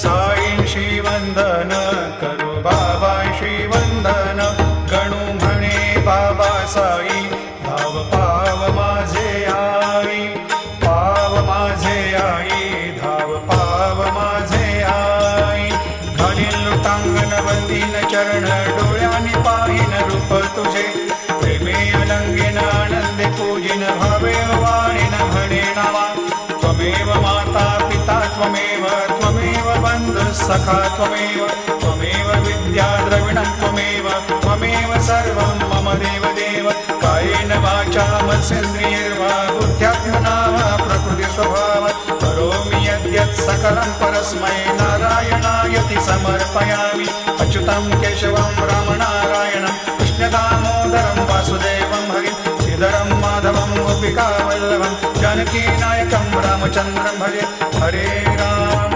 साईंशी वंदन करू बाबांशी वंदन गणू म्हणे बाबा साई धाव पाव माझे आई पाव माझे आई धाव पाव माझे आई घालील लोटांगण वंदीन चरण डोळ्यांनी पाहिन रूप तुझे प्रेमे अलंगीन आनंदे पूजिन भावे वाणीन म्हणे नावा त्वमेव माता पिता त्वमेव त्वमेव बंधु सखा त्वमेव त्वमेव विद्या द्रविणं त्वमेव त्वमेव सर्वं मम देव देव कायेन वाचा मनसेन्द्रियैर्वा बुद्ध्यात्मना वा प्रकृति स्वभावात् करोमि यद्यत् सकलं परस्मै नारायणायति समर्पयामि अच्युतं केशवं रामनारायणं कृष्णदामोदरं वासुदेवं हरिं श्रीधरं माधवं गोपिकावल्लभं जानकीनायकं रामचन्द्रं भजे हरे राम